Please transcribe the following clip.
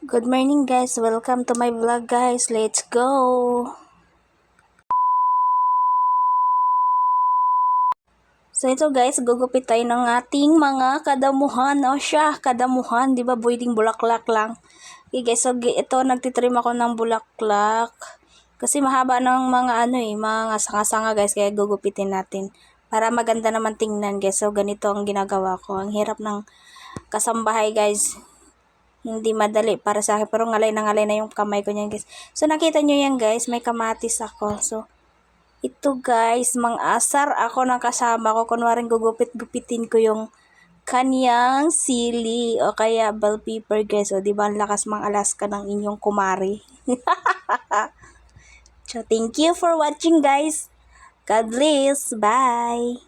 Good morning guys, welcome to my vlog guys, let's go! So ito guys, gugupit tayo ng ating mga kadamuhan, kadamuhan, di ba pwedeng bulaklak lang. Okay guys, so ito nagtitrim ako ng bulaklak, kasi mahaba ng mga sanga-sanga guys, kaya gugupitin natin. Para maganda naman tingnan guys, so ganito ang ginagawa ko, ang hirap ng kasambahay guys. Hindi madali para sa akin, pero ngalay na yung kamay ko niyan guys. So nakita nyo yan guys, may kamatis ako. So ito guys, mang-asar ako ng kasama ko. Kunwaring gugupit-gupitin ko yung kanyang sili o kaya bell pepper guys. O diba ang lakas mang-alaska ng inyong kumari. So thank you for watching guys. God bless. Bye.